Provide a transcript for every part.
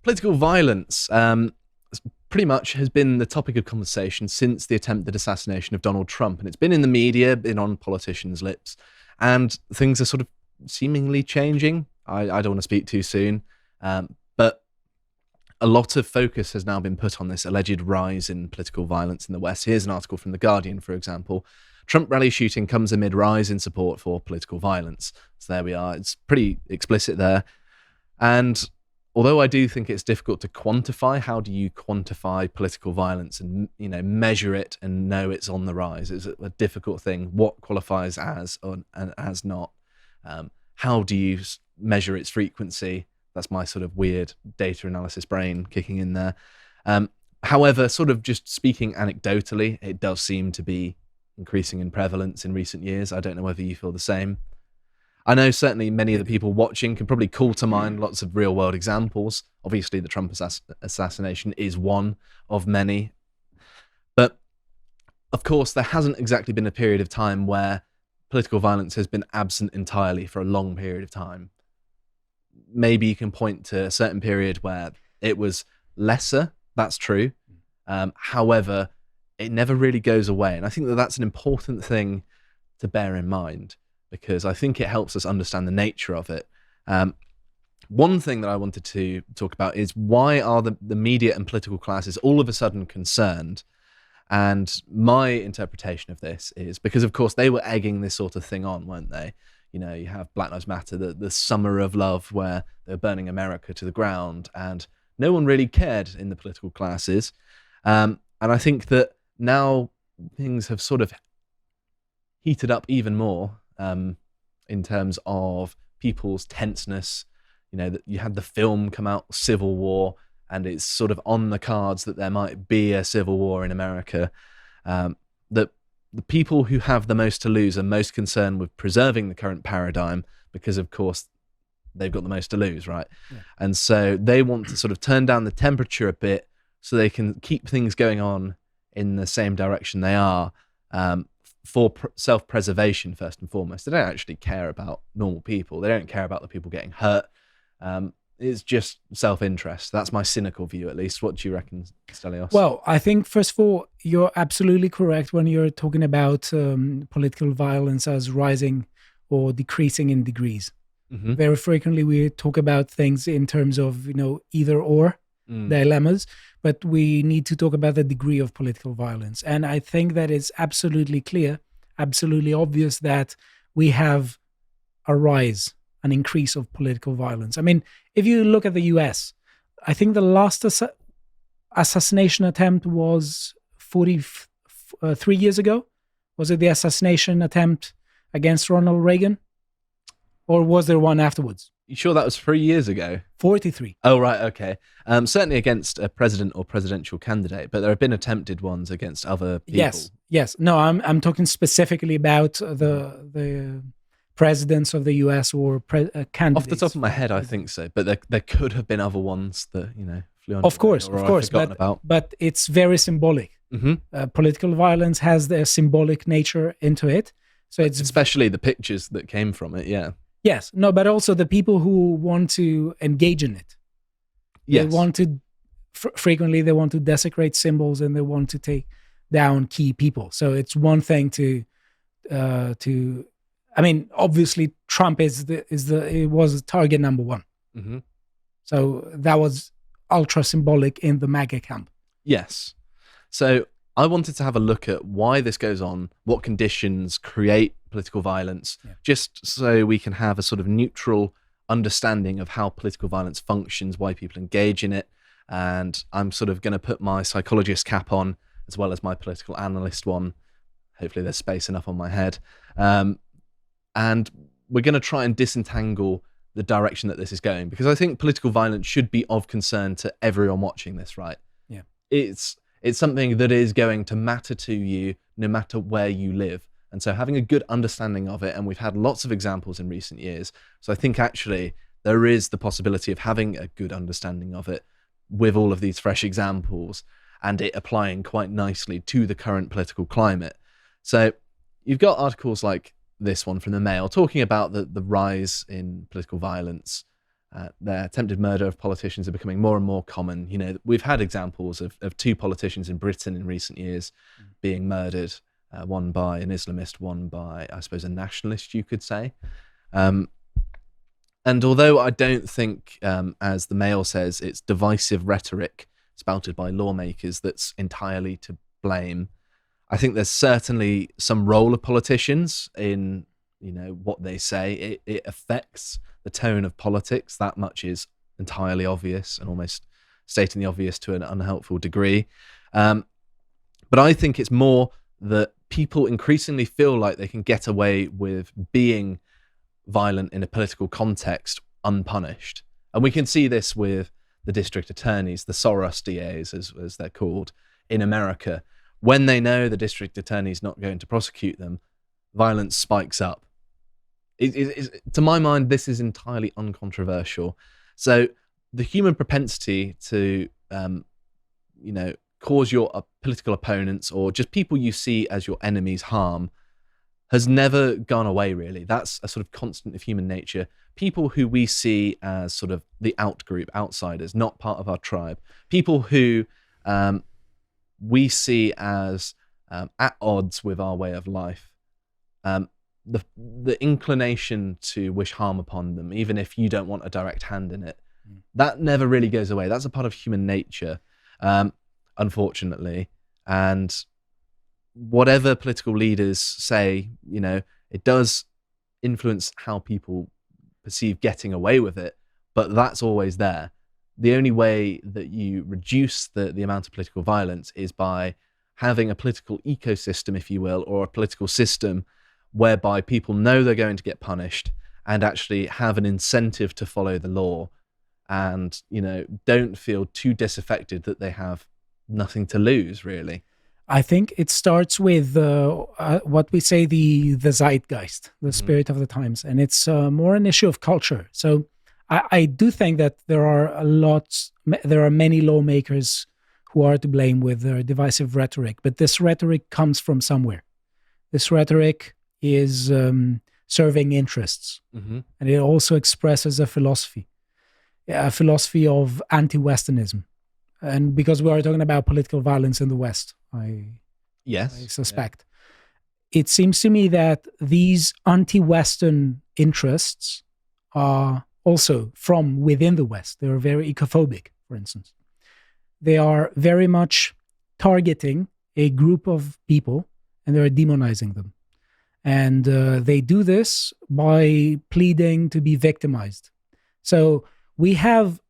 Political violence pretty much has been the topic of conversation since the attempted assassination of Donald Trump. And it's been in the media, been on politicians' lips, and things are sort of seemingly changing. I don't want to speak too soon, but a lot of focus has now been put on this alleged rise in political violence in the West. Here's an article from The Guardian, for example. Trump rally shooting comes amid rise in support for political violence. So there we are. It's pretty explicit there. And although I do think it's difficult to quantify, how do you quantify political violence and, measure it and know it's on the rise? It's a difficult thing. What qualifies as and as not? How do you measure its frequency? That's my sort of weird data analysis brain kicking in there. However, sort of just speaking anecdotally, it does seem to be increasing in prevalence in recent years. I don't know whether you feel the same. I know certainly many of the people watching can probably call to mind lots of real world examples. Obviously, the Trump assassination is one of many. But of course, there hasn't exactly been a period of time where political violence has been absent entirely for a long period of time. Maybe you can point to a certain period where it was lesser. That's true. However, it never really goes away. And I think that that's an important thing to bear in mind, because I think it helps us understand the nature of it. One thing that I wanted to talk about is, why are the media and political classes all of a sudden concerned? And my interpretation of this is because, of course, they were egging this sort of thing on, weren't they? You have Black Lives Matter, the summer of love, where they're burning America to the ground, and no one really cared in the political classes. And I think that now things have sort of heated up even more, in terms of people's tenseness. That you had the film come out, Civil War, and it's sort of on the cards that there might be a civil war in America. That the people who have the most to lose are most concerned with preserving the current paradigm, because of course they've got the most to lose, right? Yeah. And so they want to sort of turn down the temperature a bit so they can keep things going on in the same direction they are, for self-preservation first and foremost. They don't actually care about normal people. They don't care about the people getting hurt. It's just self-interest. That's my cynical view, at least. What do you reckon, Stelios? Well, I think, first of all, you're absolutely correct when you're talking about political violence as rising or decreasing in degrees. Mm-hmm. Very frequently, we talk about things in terms of, either or dilemmas, but we need to talk about the degree of political violence. And I think that it's absolutely clear, absolutely obvious that we have a rise, an increase of political violence. I mean, if you look at the US, I think the last assassination attempt was 43 years ago. Was it the assassination attempt against Ronald Reagan? Or was there one afterwards? You sure that was 3 years ago? 43. Oh, right, okay. Certainly against a president or presidential candidate, but there have been attempted ones against other people. Yes. No, I'm talking specifically about the presidents of the US or candidates. Off the top of my head, I think so, but there could have been other ones that flew under. Of course, but it's very symbolic. Mm-hmm. Political violence has their symbolic nature into it, so it's especially the pictures that came from it. Yeah. Yes, no, but also the people who want to engage in it. Yes. They want to frequently they want to desecrate symbols, and they want to take down key people. So it's one thing to I mean, obviously Trump it was target number one. Mm-hmm. So that was ultra symbolic in the MAGA camp. Yes. So I wanted to have a look at why this goes on, what conditions create political violence, just so we can have a sort of neutral understanding of how political violence functions, why people engage in it. And I'm sort of going to put my psychologist cap on, as well as my political analyst one. Hopefully there's space enough on my head. And we're going to try and disentangle the direction that this is going, because I think political violence should be of concern to everyone watching this, right? Yeah. It's something that is going to matter to you no matter where you live. And so having a good understanding of it, and we've had lots of examples in recent years, so I think actually there is the possibility of having a good understanding of it with all of these fresh examples, and it applying quite nicely to the current political climate. So you've got articles like this one from the Mail talking about the rise in political violence, the attempted murder of politicians are becoming more and more common. You know, we've had examples of two politicians in Britain in recent years being murdered, one by an Islamist, one by, I suppose, a nationalist, you could say. And although I don't think, as the Mail says, it's divisive rhetoric spouted by lawmakers that's entirely to blame, I think there's certainly some role of politicians in, you know, what they say. It affects the tone of politics. That much is entirely obvious and almost stating the obvious to an unhelpful degree. But I think it's more that people increasingly feel like they can get away with being violent in a political context unpunished. And we can see this with the district attorneys, the Soros DAs, as they're called, in America. When they know the district attorney's not going to prosecute them, violence spikes up. To my mind, this is entirely uncontroversial. So the human propensity to, cause your political opponents or just people you see as your enemies harm has never gone away, really. That's a sort of constant of human nature. People who we see as sort of the out-group, outsiders, not part of our tribe. People who we see as at odds with our way of life. The inclination to wish harm upon them, even if you don't want a direct hand in it, that never really goes away. That's a part of human nature, unfortunately. And whatever political leaders say, you know, it does influence how people perceive getting away with it, but that's always there. The only way that you reduce the amount of political violence is by having a political ecosystem, if you will, or a political system whereby people know they're going to get punished and actually have an incentive to follow the law and, you know, don't feel too disaffected that they have nothing to lose, really. I think it starts with what we say the zeitgeist, the spirit of the times, and it's more an issue of culture. So I do think that there are many lawmakers who are to blame with their divisive rhetoric, but this rhetoric comes from somewhere. This rhetoric is serving interests, and it also expresses a philosophy of anti-Westernism. And because we are talking about political violence in the West, I suspect. Yeah. It seems to me that these anti-Western interests are also from within the West. They are very ecophobic, for instance. They are very much targeting a group of people and they're demonizing them. And they do this by pleading to be victimized. So we have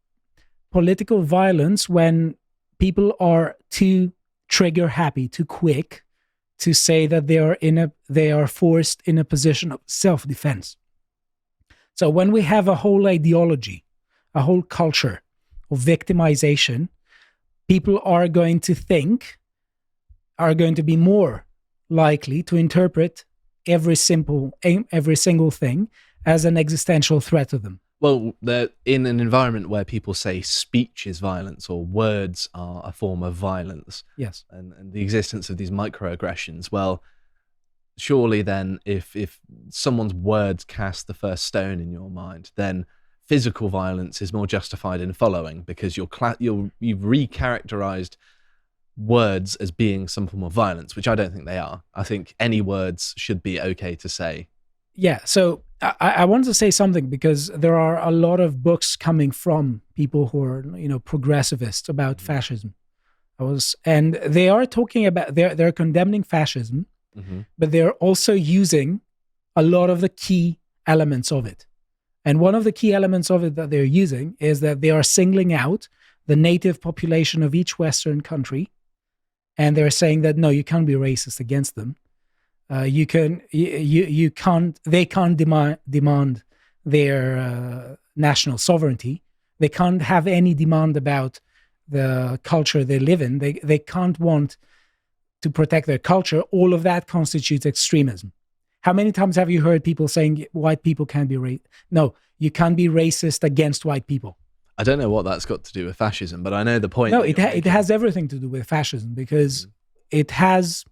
political violence when people are too trigger happy, too quick to say that they are forced in a position of self-defense. So when we have a whole ideology, a whole culture of victimization, people are going to be more likely to interpret every single thing as an existential threat to them. Well, they're in an environment where people say speech is violence or words are a form of violence. Yes. And the existence of these microaggressions. Well, surely then if someone's words cast the first stone in your mind, then physical violence is more justified in following because you've recharacterized words as being some form of violence, which I don't think they are. I think any words should be okay to say. Yeah, so I wanted to say something because there are a lot of books coming from people who are, progressivists about fascism. And they are talking about they're condemning fascism, but they're also using a lot of the key elements of it. And one of the key elements of it that they're using is that they are singling out the native population of each Western country, and they're saying that no, you can't be racist against them. They can't demand their national sovereignty. They can't have any demand about the culture they live in. They can't want to protect their culture. All of that constitutes extremism. How many times have you heard people saying white people can't be racist? No, you can't be racist against white people. I don't know what that's got to do with fascism, but I know the point. No, it has everything to do with fascism because it has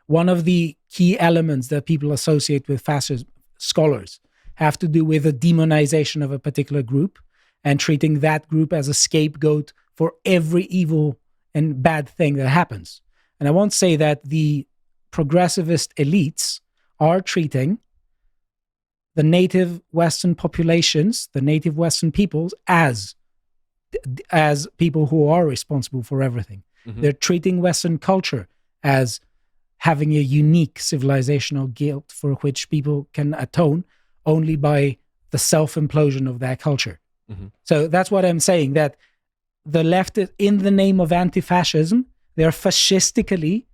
one of the key elements that people associate with fascism, scholars have to do with the demonization of a particular group and treating that group as a scapegoat for every evil and bad thing that happens. And I won't say that the progressivist elites are treating the native Western populations, the native Western peoples, as people who are responsible for everything. Mm-hmm. They're treating Western culture as having a unique civilizational guilt for which people can atone only by the self-implosion of their culture. Mm-hmm. So that's what I'm saying, that the left, in the name of anti-fascism, they're fascistically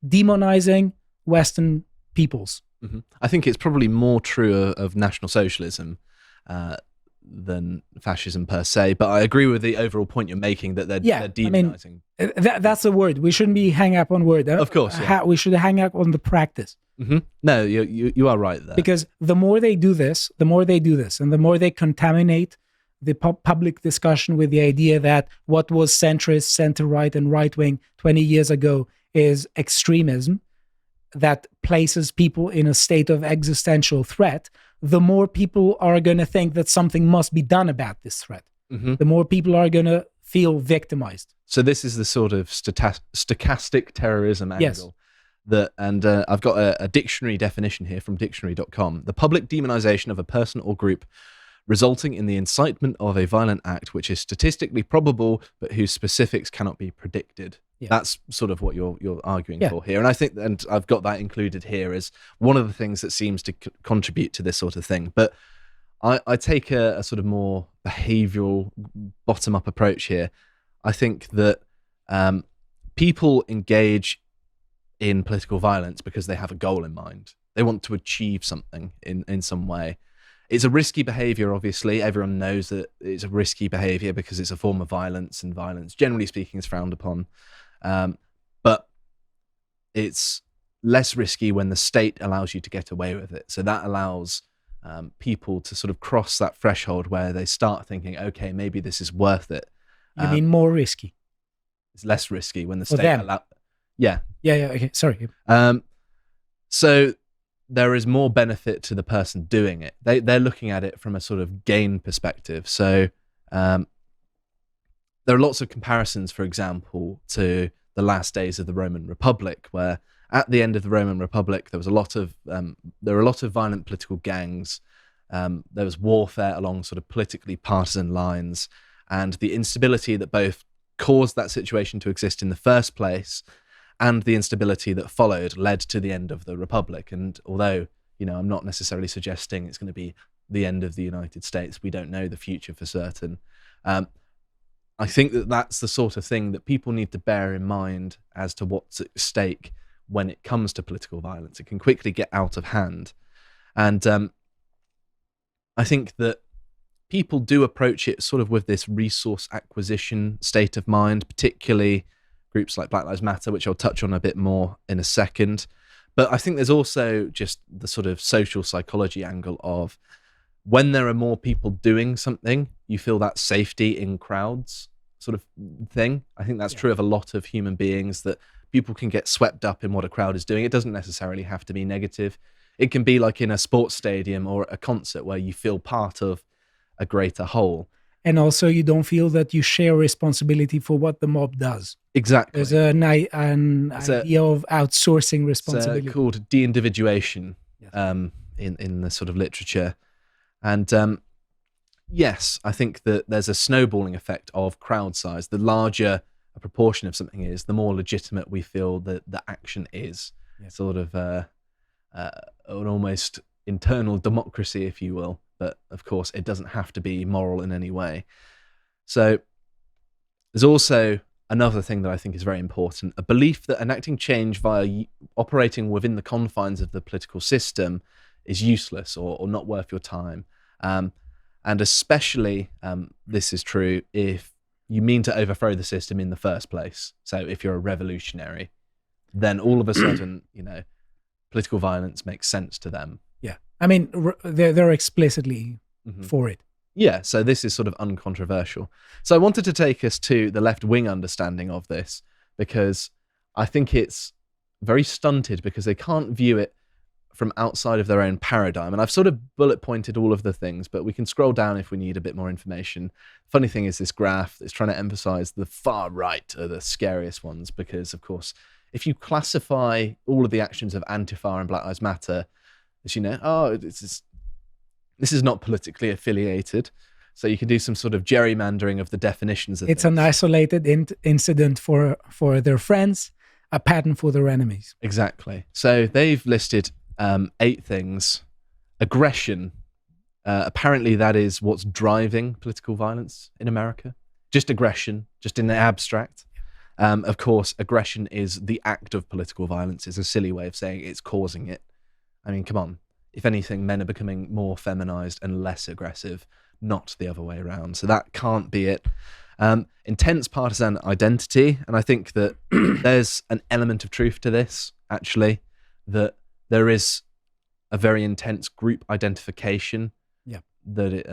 demonizing Western peoples. Mm-hmm. I think it's probably more true of National Socialism than fascism per se, but I agree with the overall point you're making that they're demonizing. I mean, that's a word. We shouldn't be hang up on word. Of course, yeah. We should hang up on the practice. Mm-hmm. No, you are right there. Because the more they do this, and the more they contaminate the public discussion with the idea that what was centrist, center-right, and right-wing 20 years ago is extremism that places people in a state of existential threat, the more people are going to think that something must be done about this threat. Mm-hmm. The more people are going to feel victimized. So this is the sort of stochastic terrorism angle. Yes. I've got a dictionary definition here from dictionary.com. The public demonization of a person or group resulting in the incitement of a violent act which is statistically probable but whose specifics cannot be predicted. Yeah. That's sort of what you're arguing for here. And I think, and I've got that included here as one of the things that seems to contribute to this sort of thing. But I take a sort of more behavioral bottom-up approach here. I think that people engage in political violence because they have a goal in mind. They want to achieve something in some way. It's a risky behavior, obviously. Everyone knows that it's a risky behavior because it's a form of violence, and violence, generally speaking, is frowned upon. But it's less risky when the state allows you to get away with it. So that allows people to sort of cross that threshold where they start thinking, okay, maybe this is worth it. You mean more risky? It's less risky when the state allows... Yeah. Yeah, okay, sorry. So there is more benefit to the person doing it. They're looking at it from a sort of gain perspective. So there are lots of comparisons, for example, to the last days of the Roman Republic, where at the end of the Roman Republic, there were a lot of violent political gangs. There was warfare along sort of politically partisan lines, and the instability that both caused that situation to exist in the first place and the instability that followed led to the end of the Republic. And although, I'm not necessarily suggesting it's going to be the end of the United States, we don't know the future for certain. I think that that's the sort of thing that people need to bear in mind as to what's at stake when it comes to political violence. It can quickly get out of hand. And I think that people do approach it sort of with this resource acquisition state of mind, particularly groups like Black Lives Matter, which I'll touch on a bit more in a second. But I think there's also just the sort of social psychology angle of when there are more people doing something, you feel that safety in crowds sort of thing. I think that's true of a lot of human beings, that people can get swept up in what a crowd is doing. It doesn't necessarily have to be negative. It can be like in a sports stadium or a concert where you feel part of a greater whole. And also you don't feel that you share responsibility for what the mob does. Exactly. There's an idea of outsourcing responsibility. It's called de-individuation in the sort of literature. And yes, I think that there's a snowballing effect of crowd size. The larger a proportion of something is, the more legitimate we feel that the action is. Yeah. Sort of an almost internal democracy, if you will. But of course, it doesn't have to be moral in any way. So there's also another thing that I think is very important, a belief that enacting change via operating within the confines of the political system is useless or not worth your time. And especially this is true if you mean to overthrow the system in the first place. So if you're a revolutionary, then all of a sudden, political violence makes sense to them. Yeah. I mean, they're explicitly for it. Yeah, so this is sort of uncontroversial. So I wanted to take us to the left-wing understanding of this, because I think it's very stunted because they can't view it from outside of their own paradigm. And I've sort of bullet pointed all of the things, but we can scroll down if we need a bit more information. Funny thing is this graph is trying to emphasize the far right are the scariest ones, because of course, if you classify all of the actions of Antifa and Black Lives Matter as, this is not politically affiliated. So you can do some sort of gerrymandering of the definitions of it's things. An isolated incident for their friends, a pattern for their enemies. Exactly. So they've listed 8 things. Aggression. Apparently that is what's driving political violence in America. Just aggression, just in the abstract. Of course, aggression is the act of political violence. It's a silly way of saying it's causing it. I mean, come on. If anything, men are becoming more feminized and less aggressive, not the other way around. So that can't be it. Intense partisan identity. And I think that there's an element of truth to this, actually, that there is a very intense group identification that it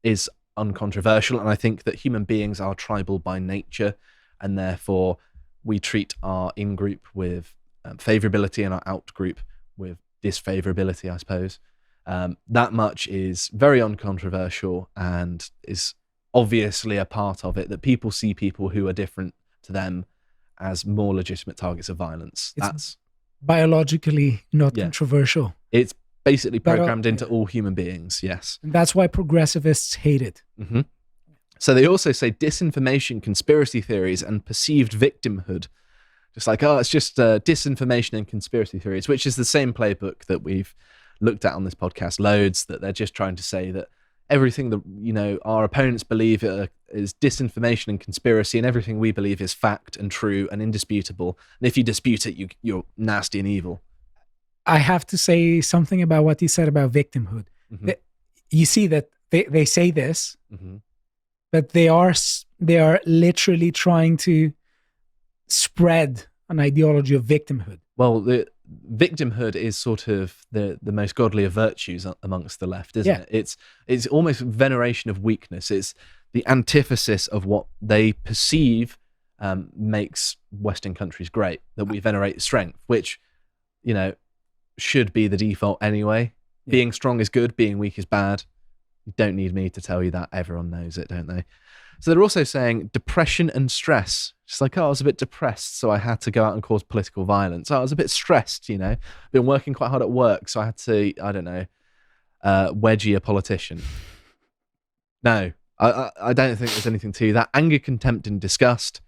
is uncontroversial. And I think that human beings are tribal by nature, and therefore we treat our in-group with favorability and our out-group with disfavorability, I suppose. That much is very uncontroversial and is obviously a part of it, that people see people who are different to them as more legitimate targets of violence. That's biologically not controversial. It's basically programmed into all human beings, yes. And that's why progressivists hate it. Mm-hmm. So they also say disinformation, conspiracy theories, and perceived victimhood. Just like, it's just disinformation and conspiracy theories, which is the same playbook that we've looked at on this podcast loads, that they're just trying to say that everything that, our opponents believe is disinformation and conspiracy, and everything we believe is fact and true and indisputable. And if you dispute it, you're nasty and evil. I have to say something about what you said about victimhood. Mm-hmm. You see that they say this, mm-hmm. but they are literally trying to spread an ideology of victimhood. Well, the victimhood is sort of the most godly of virtues amongst the left, isn't it? It's almost veneration of weakness. It's the antithesis of what they perceive makes Western countries great, that we venerate strength, which, should be the default anyway. Yeah. Being strong is good, being weak is bad. You don't need me to tell you that. Everyone knows it, don't they? So they're also saying depression and stress. Just like, I was a bit depressed, so I had to go out and cause political violence. I was a bit stressed, been working quite hard at work, so I had to, wedgie a politician. No, I don't think there's anything to that. Anger, contempt, and disgust.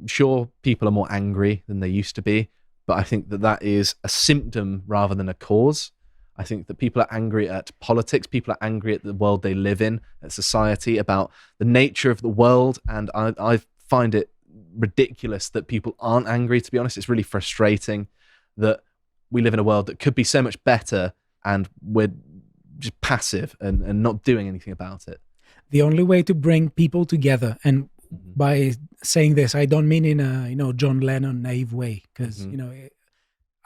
Sure, people are more angry than they used to be, but I think that is a symptom rather than a cause. I think that people are angry at politics. People are angry at the world they live in, at society, about the nature of the world. And I find it ridiculous that people aren't angry, to be honest. It's really frustrating that we live in a world that could be so much better and we're just passive and not doing anything about it. The only way to bring people together, and by saying this, I don't mean in a John Lennon naive way, because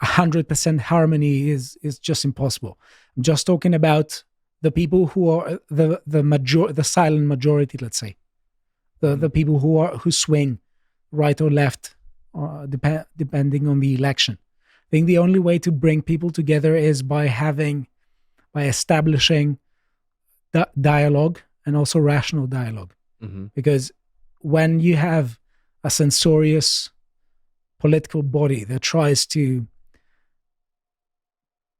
100% harmony is just impossible. I'm just talking about the people who are the silent majority, let's say, the people who swing right or left, depending on the election. I think the only way to bring people together is by establishing dialogue, and also rational dialogue. Mm-hmm. Because when you have a censorious political body that tries to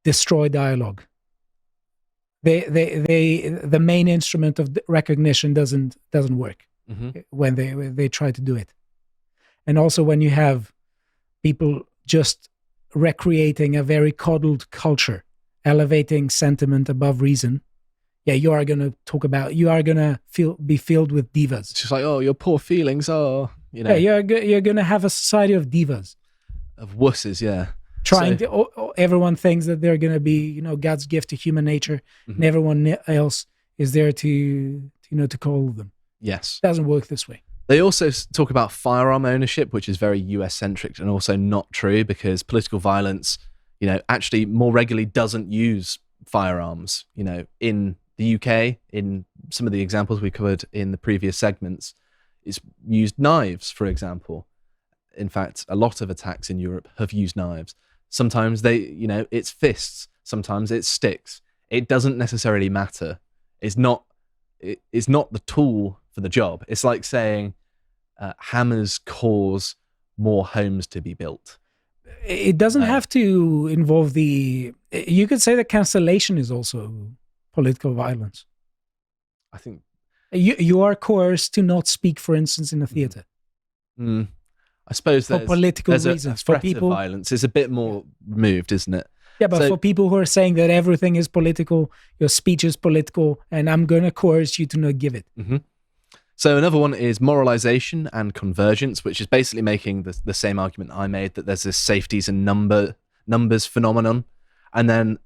destroy dialogue, the main instrument of recognition doesn't work when they try to do it. And also when you have people just recreating a very coddled culture, elevating sentiment above reason, you are going to be filled with divas. It's just like, your poor feelings are, you're going to have a society of divas. Of wusses, yeah. Everyone thinks that they're going to be, God's gift to human nature, and everyone else is there to call them. Yes. It doesn't work this way. They also talk about firearm ownership, which is very US-centric and also not true, because political violence, actually more regularly doesn't use firearms. In the UK, in some of the examples we covered in the previous segments, it's used knives, for example. In fact, a lot of attacks in Europe have used knives. Sometimes it's fists. Sometimes it's sticks. It doesn't necessarily matter. It's not the tool for the job. It's like saying hammers cause more homes to be built. It doesn't have to involve you could say that cancellation is also political violence. I think you are coerced to not speak, for instance, in a theater. I suppose for political reasons. For people, violence is a bit more removed, isn't it? Yeah, but for people who are saying that everything is political, your speech is political, and I'm going to coerce you to not give it. Mm-hmm. So another one is moralization and convergence, which is basically making the same argument I made, that there's this safeties and numbers phenomenon. And then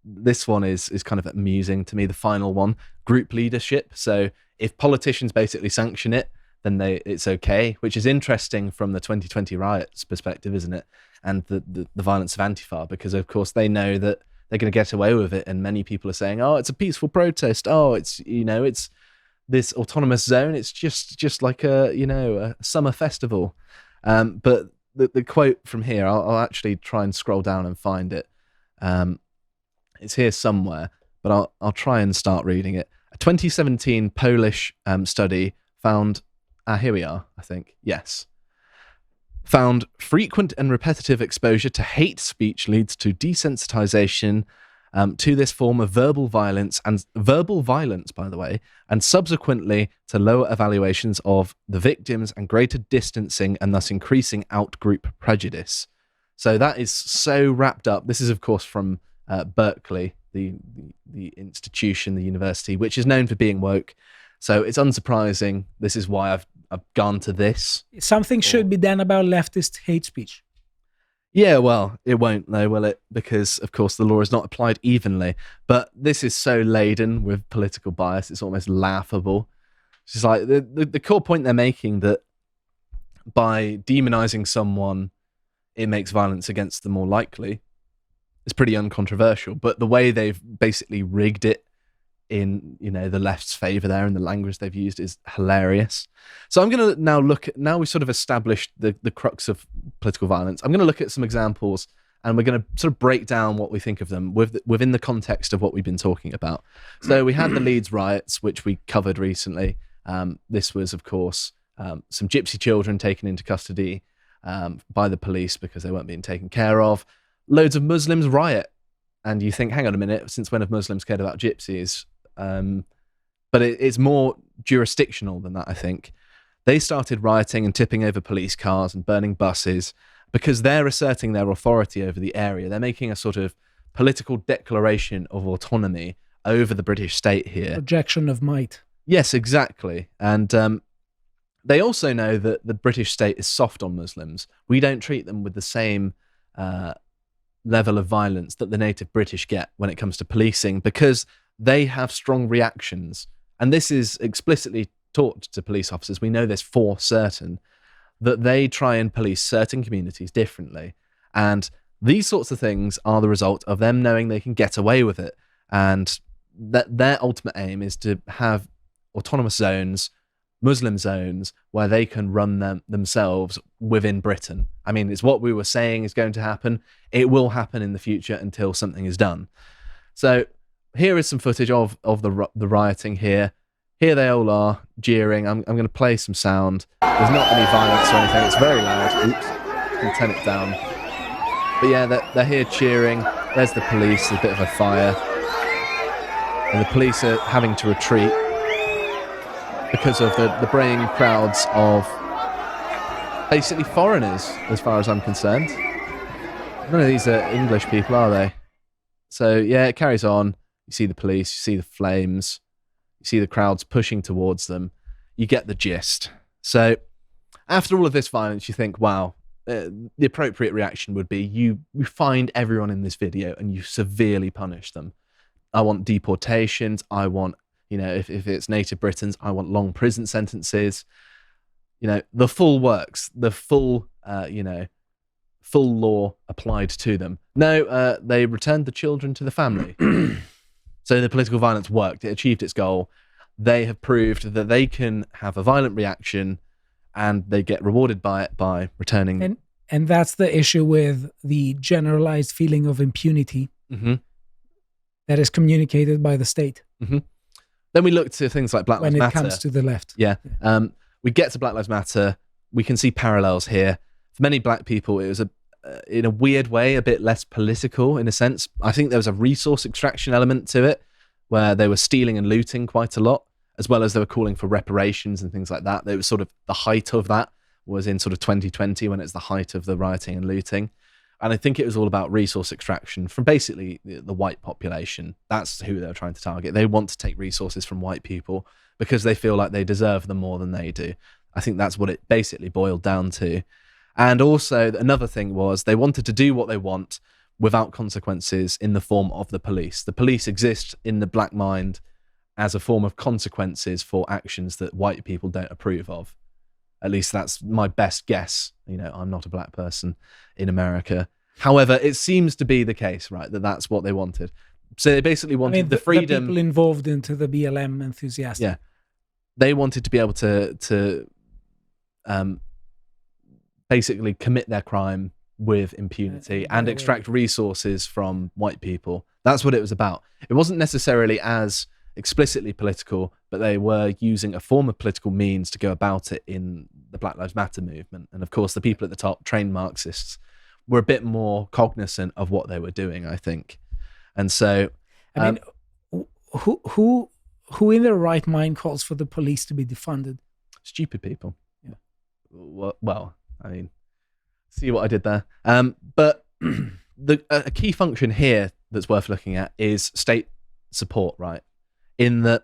this one is kind of amusing to me, the final one, group leadership. So if politicians basically sanction it, then it's okay, which is interesting from the 2020 riots perspective, isn't it? And the violence of Antifa, because of course they know that they're going to get away with it, and many people are saying, oh, it's a peaceful protest, oh, it's it's this autonomous zone, it's just like a summer festival. But the quote from here, I'll actually try and scroll down and find it. It's here somewhere, but I'll try and start reading it. A 2017 Polish study found, here we are, I think, yes. Found frequent and repetitive exposure to hate speech leads to desensitization to this form of verbal violence, by the way, and subsequently to lower evaluations of the victims and greater distancing, and thus increasing out-group prejudice. So that is so wrapped up. This is, of course, from Berkeley, the institution, the university, which is known for being woke. So it's unsurprising. This is why I've gone to this. Something should be done about leftist hate speech. Yeah, well, it won't though, will it? Because, of course, the law is not applied evenly. But this is so laden with political bias, it's almost laughable. It's just like the core point they're making, that by demonizing someone, it makes violence against them more likely. It's pretty uncontroversial. But the way they've basically rigged it in the left's favor there, and the language they've used is hilarious. So I'm going to now we've sort of established the crux of political violence. I'm going to look at some examples, and we're going to sort of break down what we think of them within the context of what we've been talking about. So we had the Leeds riots, which we covered recently. This was, of course, some gypsy children taken into custody by the police because they weren't being taken care of. Loads of Muslims riot. And you think, hang on a minute, since when have Muslims cared about gypsies? But it's more jurisdictional than that, I think. They started rioting and tipping over police cars and burning buses because they're asserting their authority over the area. They're making a sort of political declaration of autonomy over the British state here. Projection of might. Yes, exactly. And they also know that the British state is soft on Muslims. We don't treat them with the same level of violence that the native British get when it comes to policing, because they have strong reactions. And this is explicitly taught to police officers. We know this for certain, that they try and police certain communities differently. And these sorts of things are the result of them knowing they can get away with it. And that their ultimate aim is to have autonomous zones, Muslim zones, where they can run themselves within Britain. I mean, it's what we were saying is going to happen. It will happen in the future until something is done. So here is some footage of the rioting here. Here they all are, jeering. I'm going to play some sound. There's not any violence or anything. It's very loud. Oops, I'll turn it down. But yeah, they're here cheering. There's the police. There's a bit of a fire. And the police are having to retreat because of the braying crowds of basically foreigners, as far as I'm concerned. None of these are English people, are they? So yeah, it carries on. You see the police, you see the flames, you see the crowds pushing towards them. You get the gist. So after all of this violence, you think, wow, the appropriate reaction would be you find everyone in this video and you severely punish them. I want deportations. I want, if it's native Britons, I want long prison sentences. The full works, the full, full law applied to them. No, they returned the children to the family. So the political violence worked. It achieved its goal. They have proved that they can have a violent reaction and they get rewarded by it by returning And that's the issue with the generalized feeling of impunity that is communicated by the state. Then we look to things like Black Lives Matter. When it comes to the left. Yeah. We get to Black Lives Matter. We can see parallels here. For many black people, it was in a weird way, a bit less political in a sense. I think there was a resource extraction element to it where they were stealing and looting quite a lot, as well as they were calling for reparations and things like that. It was sort of the height of that was in sort of 2020 when it's the height of the rioting and looting. And I think it was all about resource extraction from basically the white population. That's who they're trying to target. They want to take resources from white people because they feel like they deserve them more than they do. I think that's what it basically boiled down to. And also another thing was they wanted to do what they want without consequences in the form of the police. The police exist in the black mind as a form of consequences for actions that white people don't approve of. At least that's my best guess. You know, I'm not a black person in America. However, it seems to be the case, right, that that's what they wanted. So they basically wanted the freedom. The people involved into the BLM enthusiastic. Yeah. They wanted to be able to basically commit their crime with impunity and extract resources from white people. That's what it was about. It wasn't necessarily as explicitly political, but they were using a form of political means to go about it in the Black Lives Matter movement. And of course, the people at the top, trained Marxists, were a bit more cognizant of what they were doing, I think. And so... I mean, who in their right mind calls for the police to be defunded? Stupid people. Yeah. Well, I mean, see what I did there. But a key function here that's worth looking at is state support, right? In that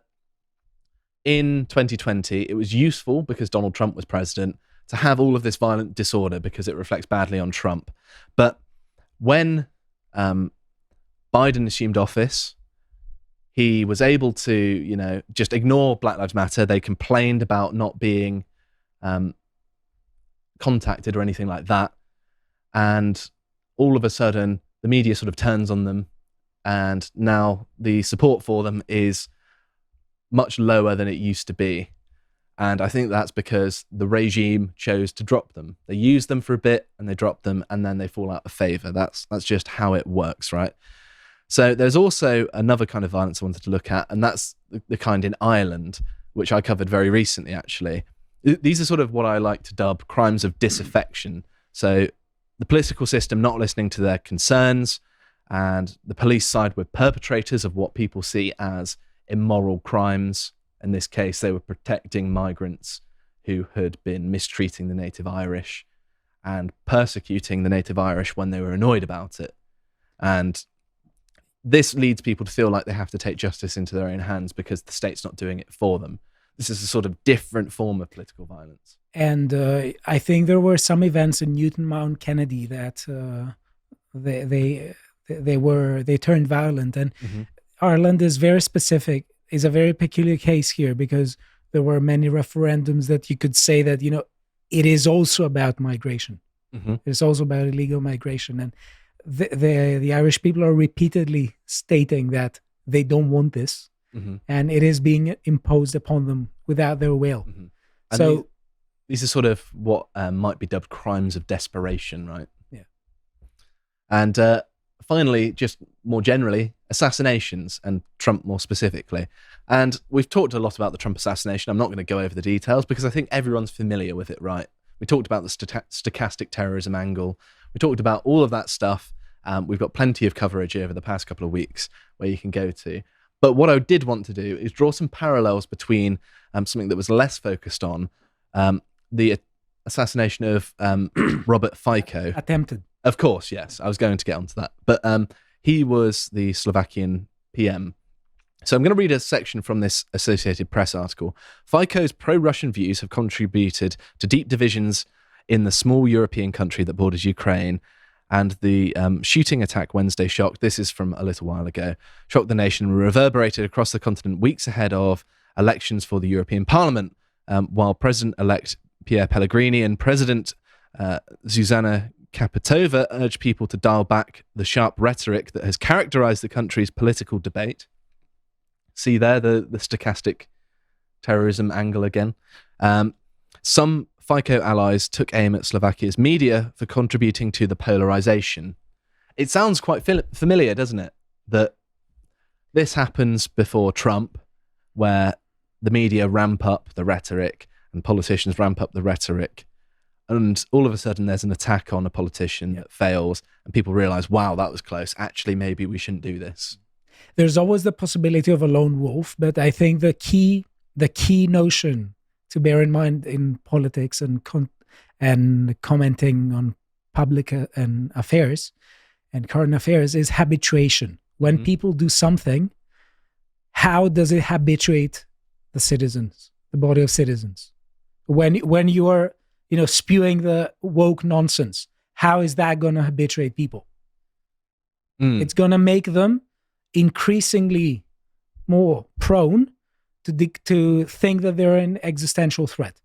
in 2020, it was useful because Donald Trump was president to have all of this violent disorder because it reflects badly on Trump. But when Biden assumed office, he was able to, you know, just ignore Black Lives Matter. They complained about not being contacted or anything like that. And all of a sudden, the media sort of turns on them. And now the support for them is much lower than it used to be. And I think that's because the regime chose to drop them. They use them for a bit and they drop them and then they fall out of favor. That's just how it works, right? So there's also another kind of violence I wanted to look at, and that's the kind in Ireland, which I covered very recently, actually. These are sort of what I like to dub crimes of disaffection. So the political system not listening to their concerns, and the police side were perpetrators of what people see as immoral crimes. In this case, they were protecting migrants who had been mistreating the native Irish and persecuting the native Irish when they were annoyed about it. And this leads people to feel like they have to take justice into their own hands because the state's not doing it for them. This is a sort of different form of political violence. And I think there were some events in Newton Mount Kennedy that they turned violent. And Ireland is very specific, is a very peculiar case here because there were many referendums that you could say that, you know, it is also about migration. It's also about illegal migration. And the Irish people are repeatedly stating that they don't want this, and it is being imposed upon them without their will. So these are sort of what might be dubbed crimes of desperation, right? Yeah. And finally, just more generally, assassinations, and Trump more specifically. And we've talked a lot about the Trump assassination. I'm not going to go over the details because I think everyone's familiar with it, right? We talked about the stochastic terrorism angle. We talked about all of that stuff. We've got plenty of coverage over the past couple of weeks where you can go to. But what I did want to do is draw some parallels between something that was less focused on the assassination of Robert Fico. Attempted. Of course, yes. I was going to get onto that. But he was the Slovakian PM. So I'm going to read a section from this Associated Press article. Fico's pro-Russian views have contributed to deep divisions in the small European country that borders Ukraine. And the shooting attack Wednesday shocked, this is from a little while ago, shocked the nation and reverberated across the continent weeks ahead of elections for the European Parliament, while President-elect Pierre Pellegrini and President Zuzana Kapitova urged people to dial back the sharp rhetoric that has characterized the country's political debate. See there, the stochastic terrorism angle again. Some FICO allies took aim at Slovakia's media for contributing to the polarization. It sounds quite familiar, doesn't it? That this happens before Trump, where the media ramp up the rhetoric and politicians ramp up the rhetoric. And all of a sudden there's an attack on a politician that fails and people realize, wow, that was close. Actually, maybe we shouldn't do this. There's always the possibility of a lone wolf, but I think the key notion to bear in mind in politics and commenting on public and affairs and current affairs is habituation. When people do something, how does it habituate the citizens, the body of citizens? When you are, spewing the woke nonsense, how is that going to habituate people? It's going to make them increasingly more prone to think that they're an existential threat.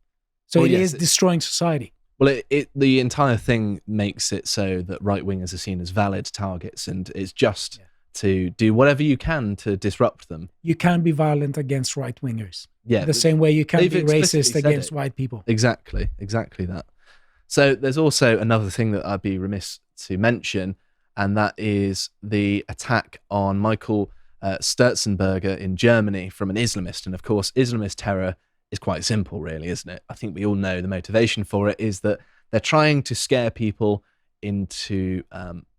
So it is destroying society. Well, the entire thing makes it so that right-wingers are seen as valid targets, and it's just to do whatever you can to disrupt them. You can't be violent against right-wingers. Yeah. The same way you can't be racist against white people. Exactly that. So there's also another thing that I'd be remiss to mention, and that is the attack on Michael Sturzenberger in Germany from an Islamist. And of course, Islamist terror is quite simple, really, isn't it? I think we all know the motivation for it is that they're trying to scare people into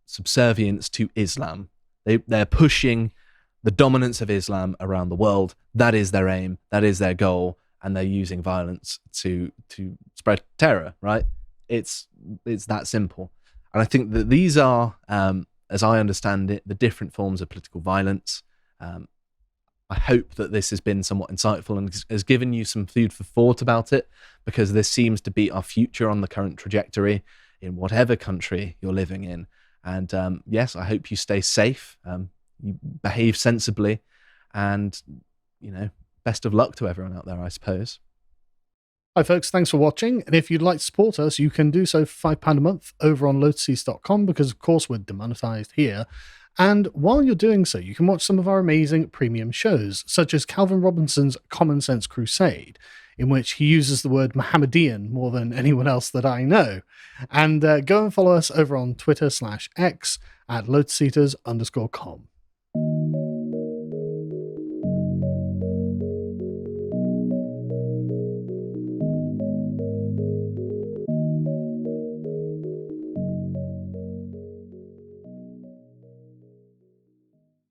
subservience to Islam. They're pushing the dominance of Islam around the world. That is their aim. That is their goal. And they're using violence to spread terror, right? It's that simple. And I think that these are, as I understand it, the different forms of political violence. I hope that this has been somewhat insightful and has given you some food for thought about it, because this seems to be our future on the current trajectory in whatever country you're living in. And yes, I hope you stay safe, you behave sensibly, and, best of luck to everyone out there, I suppose. Hi folks, thanks for watching, and if you'd like to support us, you can do so for £5 a month over on lotuseast.com, because of course we're demonetized here. And while you're doing so, you can watch some of our amazing premium shows, such as Calvin Robinson's Common Sense Crusade, in which he uses the word Mohammedan more than anyone else that I know. And go and follow us over on Twitter/X at lotuseaters_com.